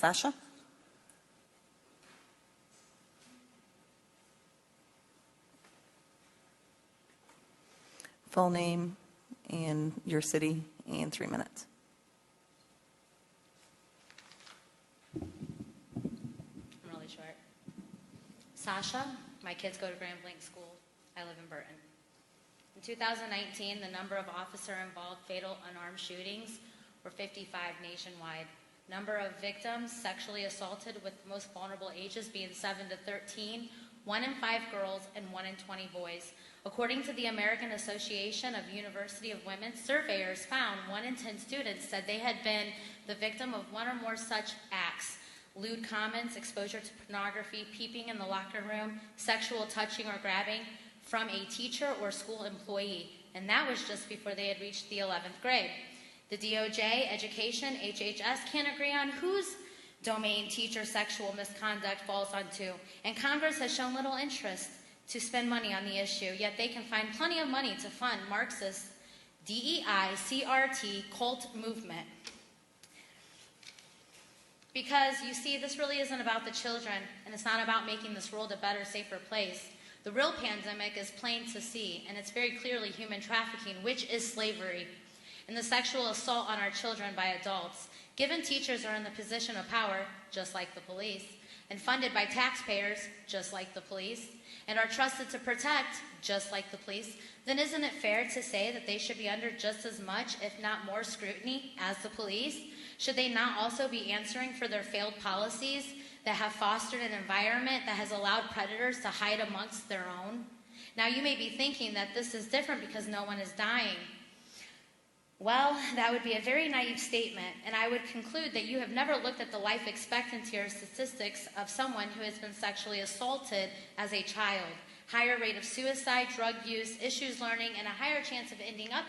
Sasha? Full name and your city and 3 minutes. I'm really short. Sasha, my kids go to Grand Blanc School. I live in Burton. In 2019, the number of officer-involved fatal unarmed shootings were 55 nationwide. Number of victims sexually assaulted with the most vulnerable ages being 7 to 13, 1 in 5 girls and 1 in 20 boys. According to the American Association of University of Women, surveyors found 1 in 10 students said they had been the victim of one or more such acts: lewd comments, exposure to pornography, peeping in the locker room, sexual touching or grabbing from a teacher or school employee. And that was just before they had reached the 11th grade. The DOJ, Education, HHS can't agree on whose domain teacher sexual misconduct falls onto, and Congress has shown little interest to spend money on the issue, yet they can find plenty of money to fund Marxist DEI, CRT cult movement. Because, you see, this really isn't about the children, and it's not about making this world a better, safer place. The real pandemic is plain to see, and it's very clearly human trafficking, which is slavery, and the sexual assault on our children by adults. Given teachers are in the position of power, just like the police, and funded by taxpayers, just like the police, and are trusted to protect, just like the police, then isn't it fair to say that they should be under just as much, if not more, scrutiny as the police? Should they not also be answering for their failed policies that have fostered an environment that has allowed predators to hide amongst their own? Now, you may be thinking that this is different because no one is dying. Well, that would be a very naive statement, and I would conclude that you have never looked at the life expectancy or statistics of someone who has been sexually assaulted as a child. Higher rate of suicide, drug use, issues learning, and a higher chance of ending up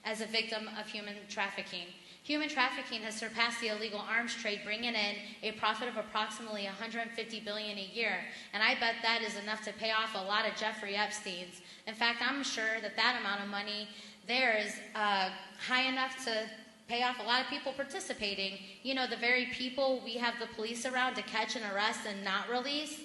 as a victim of human trafficking. Human trafficking has surpassed the illegal arms trade, bringing in a profit of approximately $150 billion a year, and I bet that is enough to pay off a lot of Jeffrey Epsteins. In fact, I'm sure that that amount of money there is high enough to pay off a lot of people participating. You know, the very people we have the police around to catch and arrest and not release.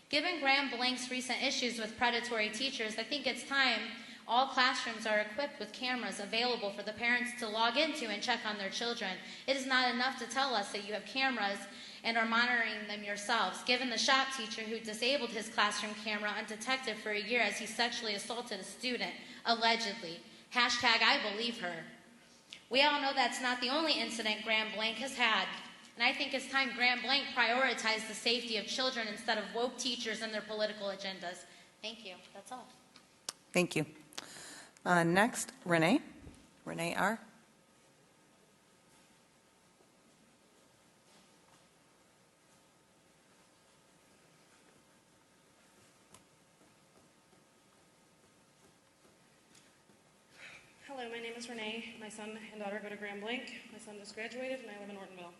Given Grand Blanc's recent issues with predatory teachers, I think it's time all classrooms are equipped with cameras available for the parents to log into and check on their children. It is not enough to tell us that you have cameras and are monitoring them yourselves. Given the shop teacher who disabled his classroom camera undetected for a year as he sexually assaulted a student, allegedly. Hashtag I believe her. We all know that's not the only incident Grand Blanc has had, and I think it's time Grand Blanc prioritized the safety of children instead of woke teachers and their political agendas. Thank you. That's all. Thank you. Next, Renee. Renee R. Hello, my name is Renee. My son and daughter go to Grand Blanc. My son just graduated, and I live in Ortonville.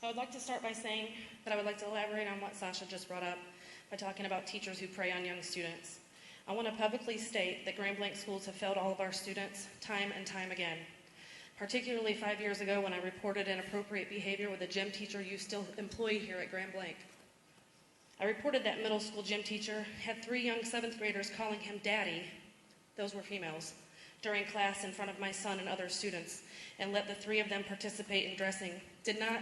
I would like to start by saying that I would like to elaborate on what Sasha just brought up by talking about teachers who prey on young students. I want to publicly state that Grand Blanc schools have failed all of our students time and time again. Particularly 5 years ago when I reported inappropriate behavior with a gym teacher you still employ here at Grand Blanc. I reported that middle school gym teacher had 3 young 7th graders calling him daddy, those were females, during class in front of my son and other students, and let the 3 of them participate in dressing. Did not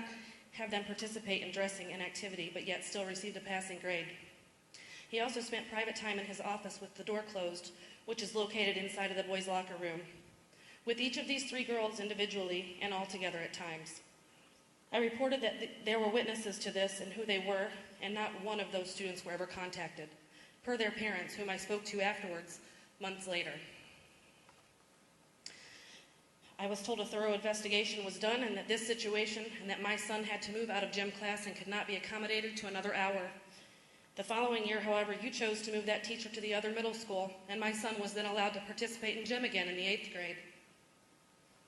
have them participate in dressing an activity, but yet still received a passing grade. He also spent private time in his office with the door closed, which is located inside of the boys' locker room, with each of these 3 girls individually and all together at times. I reported that there were witnesses to this and who they were, and not one of those students were ever contacted, per their parents, whom I spoke to afterwards, months later. I was told a thorough investigation was done and that this situation and that my son had to move out of gym class and could not be accommodated to another hour. The following year, however, you chose to move that teacher to the other middle school, and my son was then allowed to participate in gym again in the 8th grade.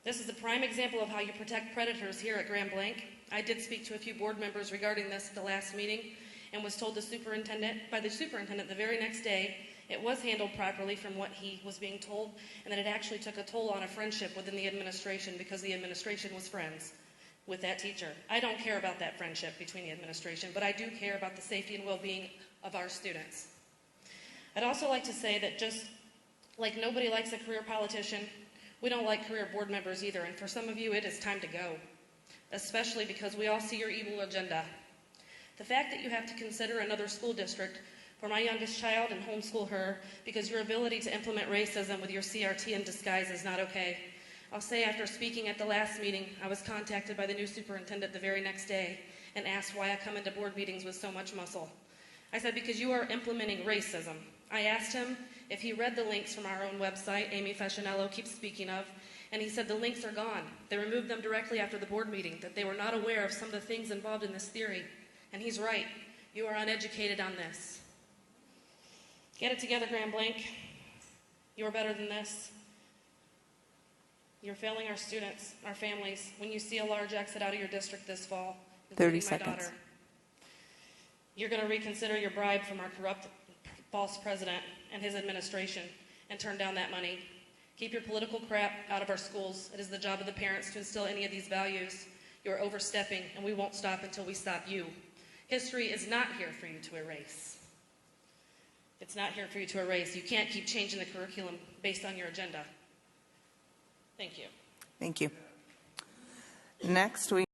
This is a prime example of how you protect predators here at Grand Blanc. I did speak to a few board members regarding this at the last meeting and was told by the superintendent the very next day it was handled properly from what he was being told, and that it actually took a toll on a friendship within the administration because the administration was friends. with that teacher. I don't care about that friendship between the administration, but I do care about the safety and well-being of our students. I'd also like to say that just like nobody likes a career politician, we don't like career board members either, and for some of you, it is time to go, especially because we all see your evil agenda. The fact that you have to consider another school district for my youngest child and homeschool her because your ability to implement racism with your CRT in disguise is not okay. I'll say after speaking at the last meeting, I was contacted by the new superintendent the very next day and asked why I come into board meetings with so much muscle. I said, because you are implementing racism. I asked him if he read the links from our own website, Amy Fascinello keeps speaking of, and he said the links are gone. They removed them directly after the board meeting, that they were not aware of some of the things involved in this theory. And he's right. You are uneducated on this. Get it together, Grand Blanc. You're better than this. You're failing our students, our families, when you see a large exit out of your district this fall, 30 including my seconds. daughter. You're going to reconsider your bribe from our corrupt, false president and his administration and turn down that money. Keep your political crap out of our schools. It is the job of the parents to instill any of these values. You are overstepping, and we won't stop until we stop you. History is not here for you to erase. It's not here for you to erase. You can't keep changing the curriculum based on your agenda. Thank you. Thank you. Next, we